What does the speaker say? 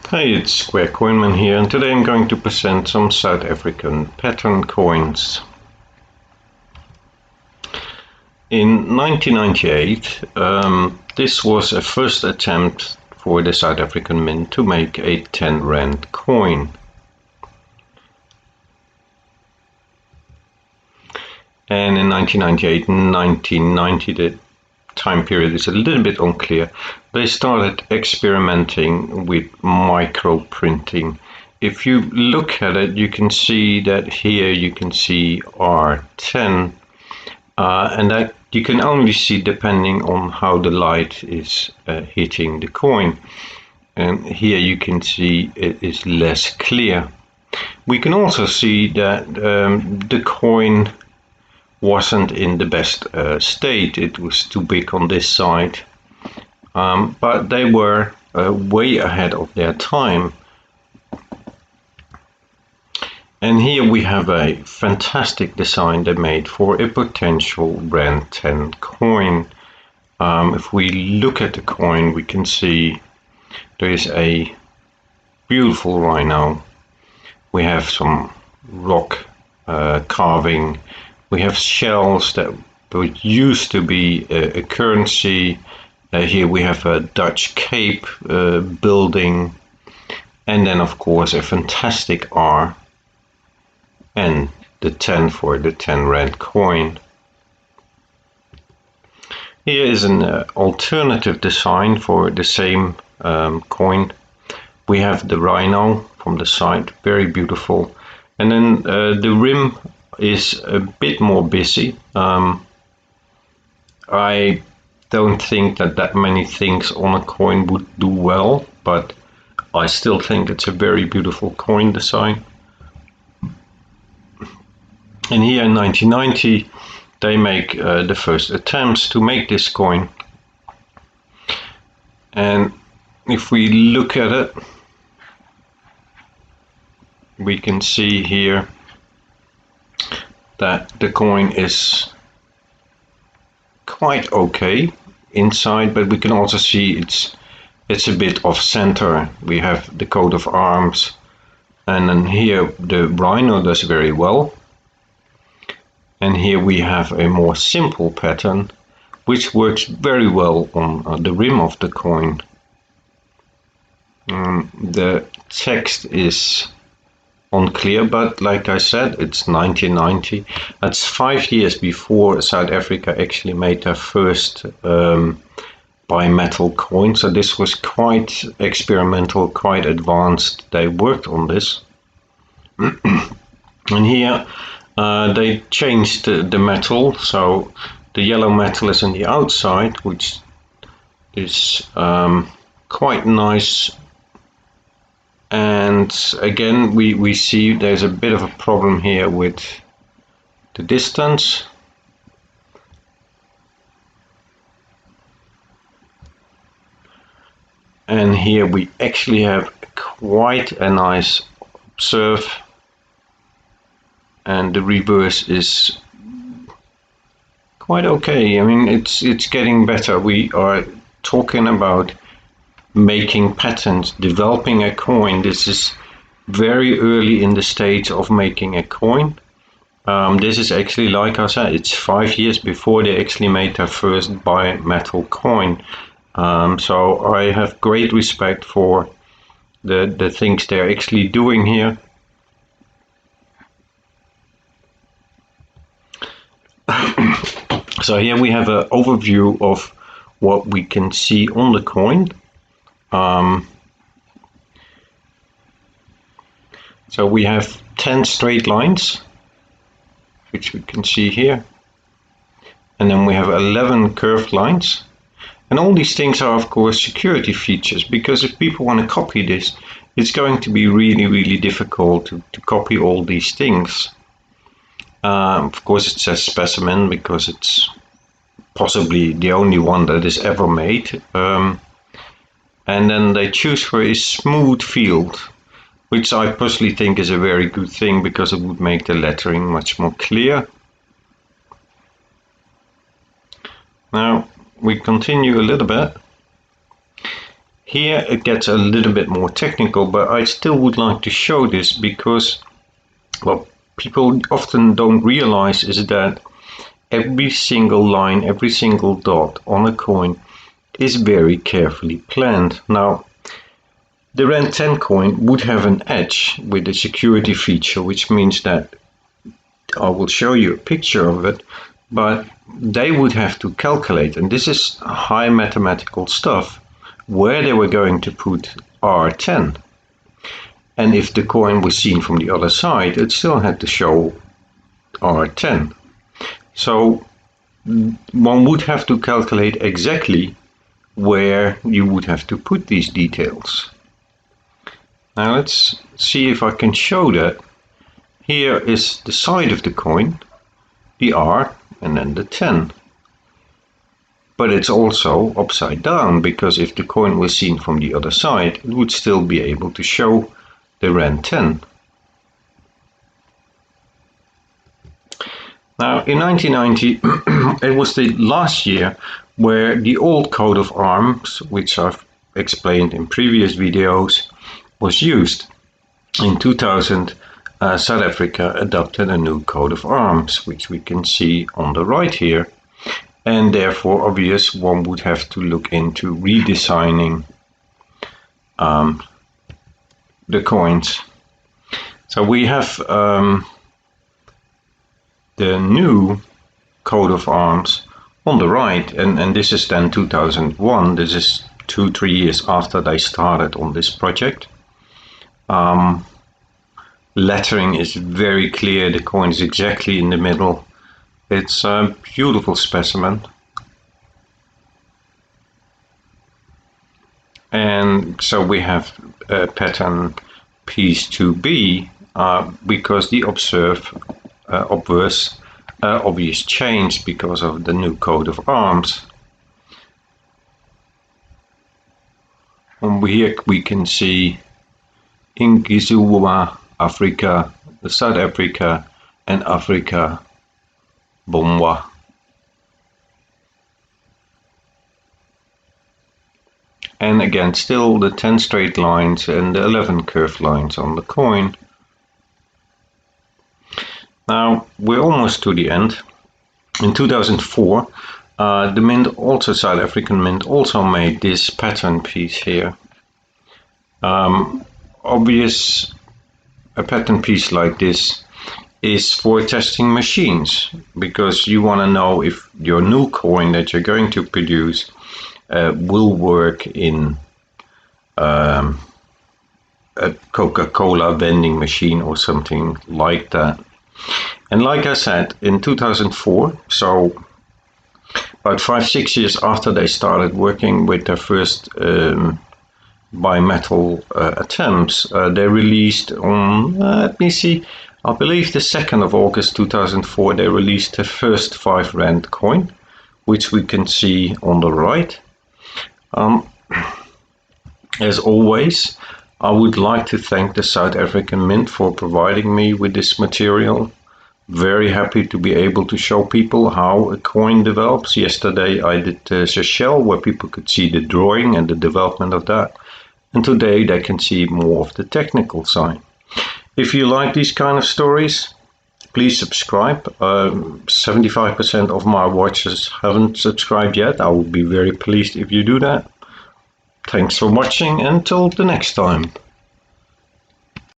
Hi, it's Square Coinman here, and today I'm going to present some South African pattern coins. In 1998, this was a first attempt for the South African Mint to make a 10 Rand coin. And in 1998 and 1990, the time period is a little bit unclear, they started experimenting with micro printing. If you look at it, you can see that here you can see R10, and that you can only see depending on how the light is hitting the coin. And here you can see it is less clear. We can also see that the coin wasn't in the best state. It was too big on this side, but they were way ahead of their time. And here we have a fantastic design they made for a potential Rand 10 coin. If we look at the coin, we can see there is a beautiful rhino. We have some rock carving. We have shells that used to be a currency. Here we have a Dutch Cape building. And then, of course, a fantastic R. And the 10 for the 10 Rand coin. Here is an alternative design for the same coin. We have the rhino from the side, very beautiful. And then the rim is a bit more busy. I don't think that many things on a coin would do well, but I still think it's a very beautiful coin design. And here in 1990, they make the first attempts to make this coin. And if we look at it, we can see here that the coin is quite okay inside, but we can also see it's a bit off center. We have the coat of arms, and then here the rhino does very well. And here we have a more simple pattern, which works very well on the rim of the coin. The text is unclear, but like I said, it's 1990. That's 5 years before South Africa actually made their first bimetal coin. So this was quite experimental, quite advanced. They worked on this. And here they changed the metal, so the yellow metal is on the outside, which is quite nice. And again, we see there's a bit of a problem here with the distance. And here we actually have quite a nice observe. And the reverse is quite okay. I mean, it's getting better. We are talking about making patterns, developing a coin. This is very early in the stage of making a coin. This is actually, like I said, it's 5 years before they actually made their first bimetal coin. So I have great respect for the things they're actually doing here. So here we have an overview of what we can see on the coin. So we have 10 straight lines, which we can see here. And then we have 11 curved lines. And all these things are, of course, security features, because if people want to copy this, it's going to be really, really difficult to copy all these things. Of course, it says specimen because it's possibly the only one that is ever made. And then they choose for a smooth field, which I personally think is a very good thing because it would make the lettering much more clear. Now we continue a little bit. Here it gets a little bit more technical, but I still would like to show this because what people often don't realize is that every single line, every single dot on a coin is very carefully planned. Now, the Rand 10 coin would have an edge with a security feature, which means that I will show you a picture of it, but they would have to calculate, and this is high mathematical stuff, where they were going to put R10. And if the coin was seen from the other side, it still had to show R10. So one would have to calculate exactly where you would have to put these details. Now let's see if I can show that. Here is the side of the coin, the R, and then the 10. But it's also upside down, because if the coin was seen from the other side, it would still be able to show the Rand 10. Now in 1990, it was the last year where the old coat of arms, which I've explained in previous videos, was used. In 2000, South Africa adopted a new coat of arms, which we can see on the right here, and therefore obvious one would have to look into redesigning the coins. So we have the new coat of arms on the right, and this is then 2001. This is 2-3 years after they started on this project. Lettering is very clear, the coin is exactly in the middle. It's a beautiful specimen. And so we have pattern piece 2B because the obvious change because of the new coat of arms. And here we can see Ingizua, Africa, South Africa, and Africa, Bomwa. And again, still the 10 straight lines and the 11 curved lines on the coin. Now we're almost to the end. In 2004, the mint, also South African mint, also made this pattern piece here. Obvious, a pattern piece like this is for testing machines, because you want to know if your new coin that you're going to produce will work in a Coca-Cola vending machine or something like that. And like I said, in 2004, so about 5-6 years after they started working with their first bimetal attempts, they released on, let me see, I believe the 2nd of August 2004, they released the first 5 Rand coin, which we can see on the right. As always, I would like to thank the South African Mint for providing me with this material. Very happy to be able to show people how a coin develops. Yesterday I did the shell where people could see the drawing and the development of that. And today they can see more of the technical side. If you like these kind of stories, please subscribe. 75% of my watchers haven't subscribed yet. I would be very pleased if you do that. Thanks for watching, until the next time.